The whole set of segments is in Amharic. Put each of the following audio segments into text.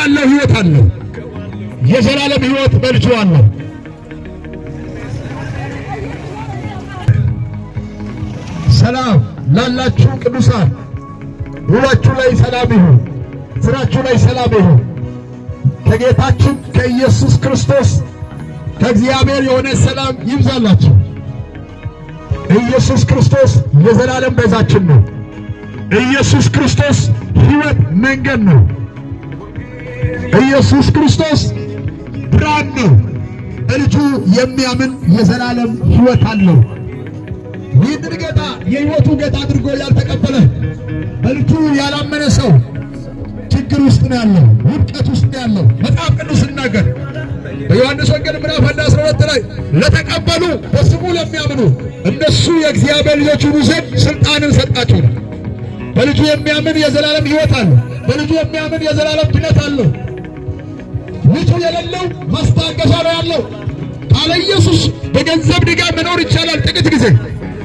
ያለው ሕይወት አለው። የዘላለም ሕይወት በልጁ አለው። ሰላም ላላችሁ ቅዱሳን ውሏችሁ ላይ ሰላም ይሁን፣ ስራችሁ ላይ ሰላም ይሁን። ከጌታችን ከኢየሱስ ክርስቶስ ከእግዚአብሔር የሆነ ሰላም ይብዛላችሁ። ኢየሱስ ክርስቶስ የዘላለም ቤዛችን ነው። ኢየሱስ ክርስቶስ ሕይወት መንገድ ነው። ኢየሱስ ክርስቶስ ብርሃን ነው። በልጁ የሚያምን የዘላለም ሕይወት አለው። ይህንን ጌታ የሕይወቱ ጌታ አድርጎ ያልተቀበለ በልጁ ያላመነ ሰው ችግር ውስጥ ነው ያለው፣ ውድቀት ውስጥ ነው ያለው። መጽሐፍ ቅዱስ ሲናገር በዮሐንስ ወንጌል ምዕራፍ 12 ላይ ለተቀበሉ በስሙ ለሚያምኑ እነሱ የእግዚአብሔር ልጆች ይሁኑ ዘንድ ሥልጣንን ሰጣቸው። በልጁ የሚያምን የዘላለም ሕይወት አለው። በልጁ የሚያምን የዘላለም ድነት አለው። ልጁ የሌለው ማስታገሻ ነው ያለው። ካለ ኢየሱስ በገንዘብ ድጋፍ መኖር ይቻላል ጥቂት ጊዜ።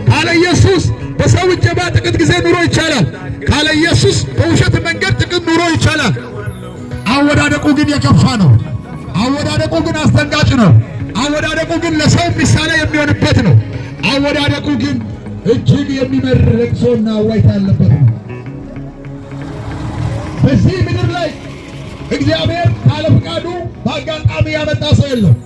ካለ ኢየሱስ በሰው እጀባ ጥቂት ጊዜ ኑሮ ይቻላል። ካለ ኢየሱስ በውሸት መንገድ ጥቂት ኑሮ ይቻላል። አወዳደቁ ግን የከፋ ነው። አወዳደቁ ግን አስደንጋጭ ነው። አወዳደቁ ግን ለሰው ምሳሌ የሚሆንበት ነው። አወዳደቁ ግን እጅግ የሚመር ለቅሶና ዋይታ ያለበት ነው። በዚህ ምድር ላይ እግዚአብሔር ካለ ፍቃዱ በአጋጣሚ ያመጣ ሰው የለም።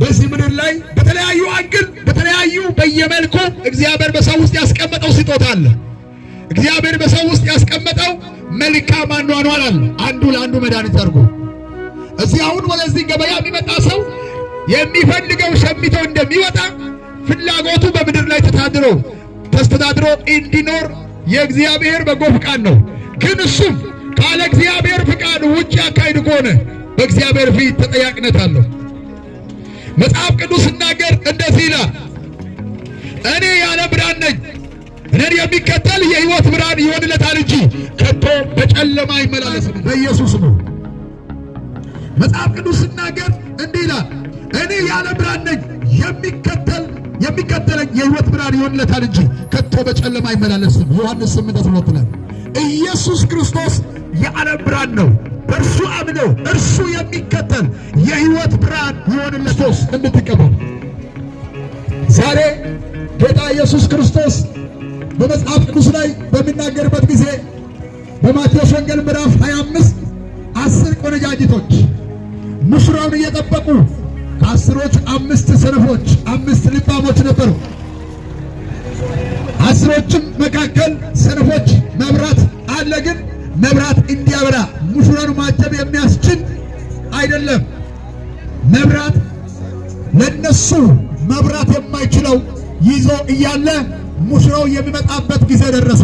በዚህ ምድር ላይ በተለያዩ አንግል በተለያዩ በየመልኩ እግዚአብሔር በሰው ውስጥ ያስቀመጠው ስጦታ አለ። እግዚአብሔር በሰው ውስጥ ያስቀመጠው መልካም አኗኗር አለ። አንዱ ለአንዱ መድኃኒት አድርጎ እዚህ አሁን ወደዚህ ገበያ የሚመጣ ሰው የሚፈልገው ሸምቶ እንደሚወጣ ፍላጎቱ በምድር ላይ ተስተዳድሮ እንዲኖር የእግዚአብሔር በጎ ፍቃድ ነው። ግን እሱም ካለ እግዚአብሔር ፍቃድ ውጭ አካሄድ ከሆነ በእግዚአብሔር ፊት ተጠያቂነት አለው። መጽሐፍ ቅዱስ ሲናገር እንደዚህ ይላል፣ እኔ ያለ ብርሃን ነኝ፣ እኔን የሚከተል የሕይወት ብርሃን ይሆንለታል እንጂ ከቶ በጨለማ አይመላለስም። በኢየሱስ ነው። መጽሐፍ ቅዱስ ሲናገር እንዲህ ይላል፣ እኔ ያለ ብርሃን ነኝ፣ የሚከተለኝ የሕይወት ብርሃን ይሆንለታል እንጂ ከቶ በጨለማ አይመላለስም። ዮሐንስ 8:12 ላይ ኢየሱስ ክርስቶስ የዓለም ብርሃን ነው። በእርሱ አምነው እርሱ የሚከተል የሕይወት ብርሃን ይሆንለታል እንድትቀበሉ። ዛሬ ጌታ ኢየሱስ ክርስቶስ በመጽሐፍ ቅዱስ ላይ በሚናገርበት ጊዜ በማቴዎስ ወንጌል ምዕራፍ 25 10 ቆነጃጅቶች ሙሽራውን እየጠበቁ ከአስሮች 5 ሰነፎች 5 ልባሞች ነበሩ። አስሮችም መካከል ሰነፎች መብራት አለ፣ ግን መብራት እንዲያበራ ሙሽራውን ማጀብ የሚያስችል አይደለም። መብራት ለነሱ መብራት የማይችለው ይዞ እያለ ሙሽራው የሚመጣበት ጊዜ ደረሰ።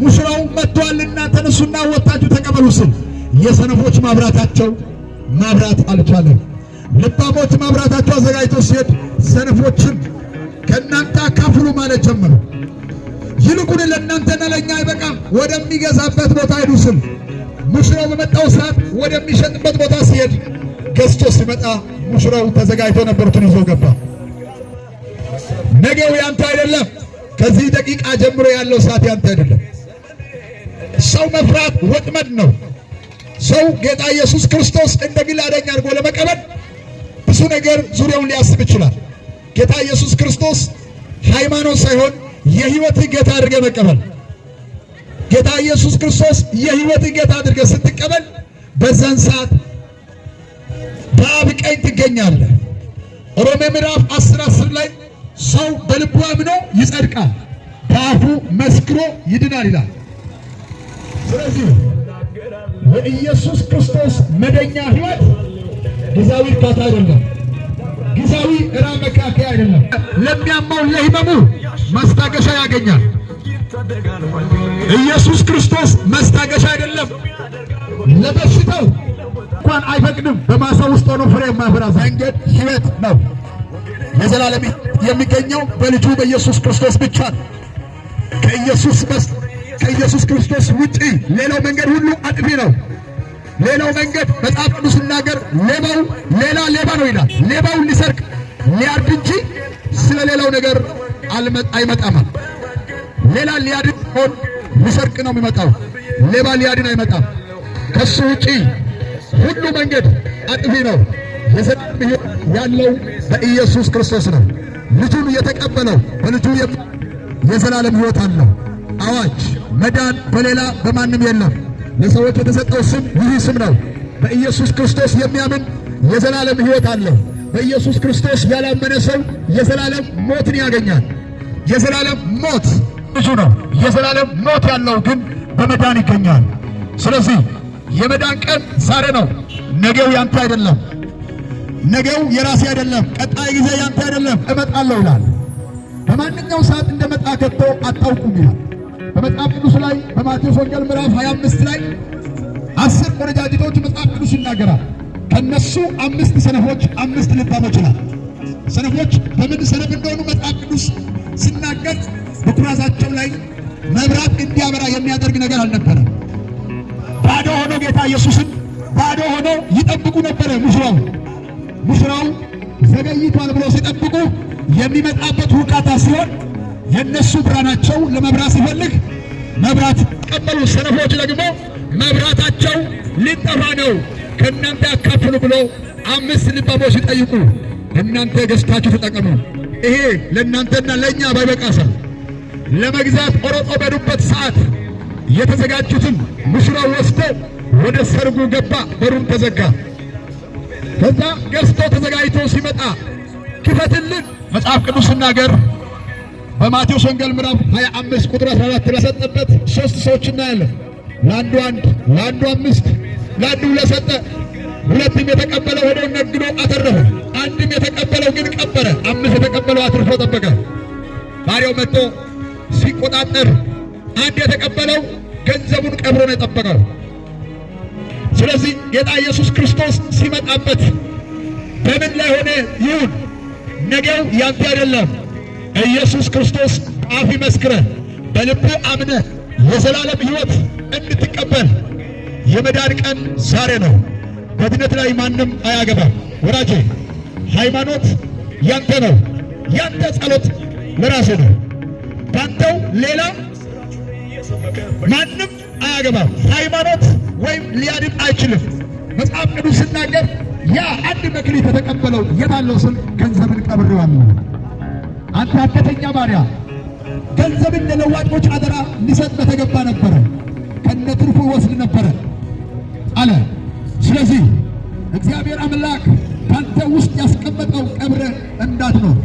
ሙሽራው መጥቷልና ተነሱና ወጣችሁ ተቀበሉ ስል የሰነፎች ማብራታቸው ማብራት አልቻለም። ልባሞች ማብራታቸው አዘጋጅቶ ሲሄድ ሰነፎችን ከእናንተ አካፍሉ ማለት ጀመሩ። ይልቁን ለእናንተና ለእኛ አይበቃም፣ ወደሚገዛበት ቦታ ሄዱ ስል ሙሽራው በመጣው ሰዓት ወደሚሸጥበት ቦታ ሲሄድ ገዝቶ ሲመጣ ሙሽራው ተዘጋጅቶ ነበሩትን ይዞ ገባ። ነገው ያንተ አይደለም። ከዚህ ደቂቃ ጀምሮ ያለው ሰዓት ያንተ አይደለም። ሰው መፍራት ወጥመድ ነው። ሰው ጌታ ኢየሱስ ክርስቶስ እንደ ግል አዳኝ አድርጎ ለመቀበል ብዙ ነገር ዙሪያውን ሊያስብ ይችላል። ጌታ ኢየሱስ ክርስቶስ ሃይማኖት ሳይሆን የሕይወት ጌታ አድርገህ መቀበል። ጌታ ኢየሱስ ክርስቶስ የሕይወት ጌታ አድርገህ ስትቀበል በዛን ሰዓት በአብ ቀኝ ትገኛለህ። ሮሜ ምዕራፍ 10 ላይ ሰው በልቡ አምኖ ይጸድቃል፣ በአፉ መስክሮ ይድናል ይላል። ስለዚህ የኢየሱስ ክርስቶስ መደኛ ሕይወት ጊዜያዊ እርካታ አይደለም፣ ጊዜያዊ ራብ መካከያ አይደለም። ለሚያማው ለሕመሙ ማስታገሻ ያገኛል። ኢየሱስ ክርስቶስ ማስታገሻ አይደለም፣ ለበሽታው እንኳን አይፈቅድም። በማሳ ውስጥ ሆኖ ፍሬ የማያፈራ መንገድ ሕይወት ነው። የዘላለም የሚገኘው በልጁ በኢየሱስ ክርስቶስ ብቻ ነው። ከኢየሱስ ክርስቶስ ውጪ ሌላው መንገድ ሁሉ አጥፊ ነው። ሌላው መንገድ መጽሐፍ ቅዱስ ሲናገር ሌባው ሌባ ነው ይላል። ሌባውን ሊሰርቅ ሊያርድ እንጂ ስለ ሌላው ነገር አይመጣም። ሌላ ሊያድን ሊሰርቅ ነው የሚመጣው። ሌባ ሊያድን አይመጣም። ከሱ ውጪ ሁሉ መንገድ አጥፊ ነው። የዘላለም ሕይወት ያለው በኢየሱስ ክርስቶስ ነው። ልጁን የተቀበለው በልጁ የዘላለም ሕይወት አለው። አዋጅ! መዳን በሌላ በማንም የለም። ለሰዎች የተሰጠው ስም ይህ ስም ነው። በኢየሱስ ክርስቶስ የሚያምን የዘላለም ሕይወት አለው። በኢየሱስ ክርስቶስ ያላመነ ሰው የዘላለም ሞትን ያገኛል። የዘላለም ሞት ልጁ ነው። የዘላለም ሞት ያለው ግን በመዳን ይገኛል። ስለዚህ የመዳን ቀን ዛሬ ነው። ነገው ያንተ አይደለም። ነገው የራሴ አይደለም። ቀጣይ ጊዜ ያንተ አይደለም። እመጣለሁ ይላል። በማንኛው ሰዓት እንደመጣ ከቶ አታውቁም ይላል በመጽሐፍ ቅዱስ ላይ በማቴዎስ ወንጌል ምዕራፍ 25 ላይ 10 ቆነጃጅቶች መጽሐፍ ቅዱስ ይናገራል። ከነሱ 5 ሰነፎች 5 ልባሞች ይላል። ሰነፎች በምን ሰነፍ እንደሆኑ መጽሐፍ ቅዱስ ሲናገር በኩራዛቸው ላይ መብራት እንዲያበራ የሚያደርግ ነገር አልነበረም። ባዶ ሆኖ ጌታ ኢየሱስን ባዶ ሆኖ ይጠብቁ ነበረ። ሙሽራው ዘገይቷል ብሎ ሲጠብቁ የሚመጣበት ውካታ ሲሆን የነሱ ብርሃናቸው ለመብራት ሲፈልግ መብራት ቀበሉ። ሰነፎች ደግሞ መብራታቸው ሊጠፋ ነው፣ ከእናንተ ያካፍሉ ብሎ 5 ልባሞች ሲጠይቁ እናንተ ገዝታችሁ ተጠቀሙ፣ ይሄ ለእናንተና ለእኛ ባይበቃሳ ለመግዛት ቆርጦ በሄዱበት ሰዓት የተዘጋጁትን ሙሽራው ወስደው ወደ ሰርጉ ገባ። በሩም ተዘጋ። ከዛ ገዝቶ ተዘጋጅቶ ሲመጣ ክፈትልን መጽሐፍ ቅዱስ ሲናገር በማቴዎስ ወንጌል ምዕራፍ 25 ቁጥር 14 ለሰጠበት 3 ሰዎች እናያለን። ለአንዱ 1፣ ለአንዱ 5፣ ለአንዱ 2 ሰጠ። 2 የተቀበለው ሄዶ ነግዶ አተረፈ። 1 የተቀበለው ግን ቀበረ። 5 የተቀበለው አትርፎ ጠበቀ። ባሪያው መጥቶ ሲቆጣጠር 1 የተቀበለው ገንዘቡን ቀብሮ ነው የጠበቀው። ስለዚህ ጌታ ኢየሱስ ክርስቶስ ሲመጣበት በምን ላይ ሆነ ይሁን ነገው ያንተ አይደለም። ኢየሱስ ክርስቶስ አፍ መስክረህ በልብ አምነህ የዘላለም ሕይወት እንድትቀበል የመዳን ቀን ዛሬ ነው። በድነት ላይ ማንም አያገባም። ወዳጄ ሃይማኖት ያንተ ነው። ያንተ ጸሎት ለራስህ ነው። ባንተው ሌላ ማንም አያገባም። ሃይማኖት ወይም ሊያድን አይችልም። መጽሐፍ ቅዱስ ሲናገር ያ 1 መክሊት የተቀበለው የታለው ስም ገንዘብን ቀብሬዋለሁ። አንተ ኃጢአተኛ ባሪያ ገንዘብን ለለዋጮች አደራ ሊሰጥ በተገባ ነበረ፣ ከነትርፉ ይወስድ ነበረ አለ። ስለዚህ እግዚአብሔር አምላክ ካንተ ውስጥ ያስቀመጠው ቀብረ እንዳትኖር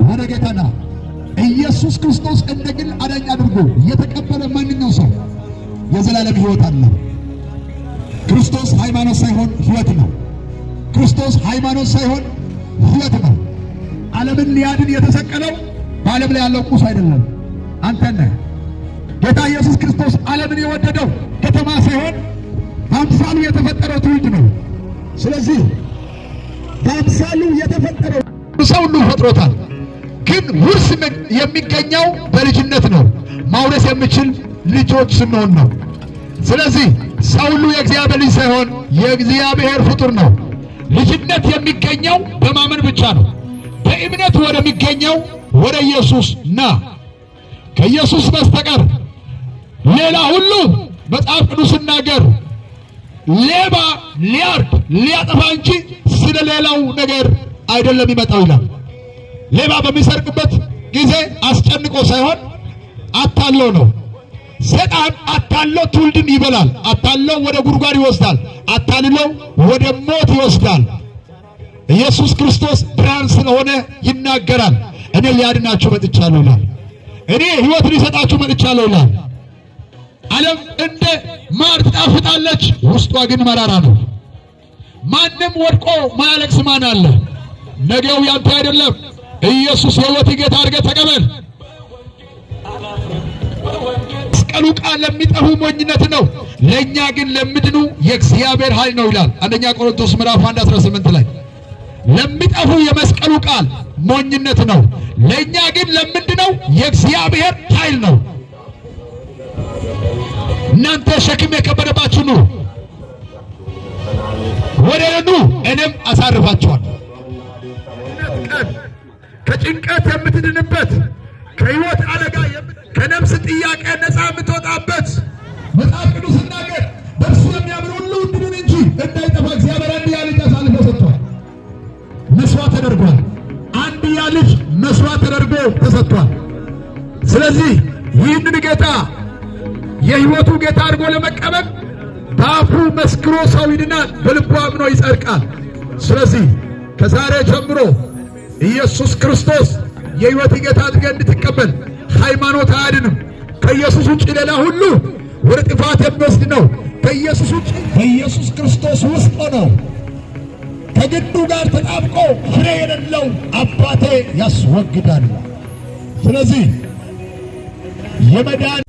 ወደ ጌታና ኢየሱስ ክርስቶስ እንደ ግል አዳኝ አድርጎ የተቀበለ ማንኛው ሰው የዘላለም ሕይወት አለው። ክርስቶስ ሃይማኖት ሳይሆን ሕይወት ነው። ክርስቶስ ሃይማኖት ሳይሆን ሕይወት ነው። ዓለምን ሊያድን የተሰቀለው በዓለም ላይ ያለው ቁስ አይደለም፣ አንተ ነህ። ጌታ ኢየሱስ ክርስቶስ ዓለምን የወደደው ከተማ ሳይሆን በአምሳሉ የተፈጠረው ትውልድ ነው። ስለዚህ በአምሳሉ የተፈጠረው ሰው ሁሉ ፈጥሮታል። ግን ውርስ የሚገኘው በልጅነት ነው። ማውረስ የሚችል ልጆች ስንሆን ነው። ስለዚህ ሰው ሁሉ የእግዚአብሔር ልጅ ሳይሆን የእግዚአብሔር ፍጡር ነው። ልጅነት የሚገኘው በማመን ብቻ ነው። በእምነት ወደሚገኘው ወደ ኢየሱስ ና። ከኢየሱስ በስተቀር ሌላ ሁሉ መጽሐፍ ቅዱስ ሲናገር ሌባ ሊያርድ ሊያጠፋ እንጂ ስለ ሌላው ነገር አይደለም ይመጣው ይላል። ሌባ በሚሰርቅበት ጊዜ አስጨንቆ ሳይሆን አታሎ ነው። ሰይጣን አታሎ ትውልድን ይበላል። አታሎ ወደ ጉድጓድ ይወስዳል። አታልሎ ወደ ሞት ይወስዳል። ኢየሱስ ክርስቶስ ብርሃን ስለሆነ ይናገራል። እኔ ሊያድናችሁ መጥቻለሁ ይላል። እኔ ሕይወት ሊሰጣችሁ መጥቻለሁ ይላል። ዓለም እንደ ማር ትጣፍጣለች፣ ውስጧ ግን መራራ ነው። ማንም ወድቆ ማያለቅስ ማን አለ? ነገው ያንተ አይደለም። ኢየሱስ የሕይወት ጌታ አድርገህ ተቀበል። መስቀሉ ቃል ለሚጠፉ ሞኝነት ነው፣ ለእኛ ግን ለምድኑ የእግዚአብሔር ኃይል ነው ይላል። 1ኛ ቆሮንቶስ ምዕራፍ 1:18 ላይ ለሚጠፉ የመስቀሉ ቃል ሞኝነት ነው፣ ለእኛ ግን ለምንድነው የእግዚአብሔር ኃይል ነው። እናንተ ሸክም የከበደባችሁ ኑ ወደ እኔ ኑ እኔም አሳርፋችኋለሁ። ከጭንቀት የምትድንበት፣ ከሕይወት አደጋ ከነፍስ ጥያቄ ነፃ የምትወጣበት መጽሐፍ ቅዱስ ሲናገር በእርሱ የሚያምን ሁሉ እንዲድን እንጂ እንዳይጠፋ እግዚአብሔር አንድያ ልጅ አሳልፎ ሰጥቷል። መስዋዕት ተደርጓል። አንድያ ልጅ መስዋዕት ተደርጎ ተሰጥቷል። ስለዚህ ይህንን ጌታ የሕይወቱ ጌታ አድርጎ ለመቀበል በአፉ መስክሮ ሰው ይድናል፣ በልቡ አምኖ ይጸድቃል። ስለዚህ ከዛሬ ጀምሮ ኢየሱስ ክርስቶስ የሕይወት ጌታ አድርገህ እንድትቀበል ሃይማኖት አያድንም። ከኢየሱስ ውጭ ሌላ ሁሉ ወደ ጥፋት የሚወስድ ነው። ከኢየሱስ ውጭ በኢየሱስ ክርስቶስ ውስጥ ሆነው ከግንዱ ጋር ተጣብቆ ፍሬ የሌለው አባቴ ያስወግዳል። ስለዚህ የመዳን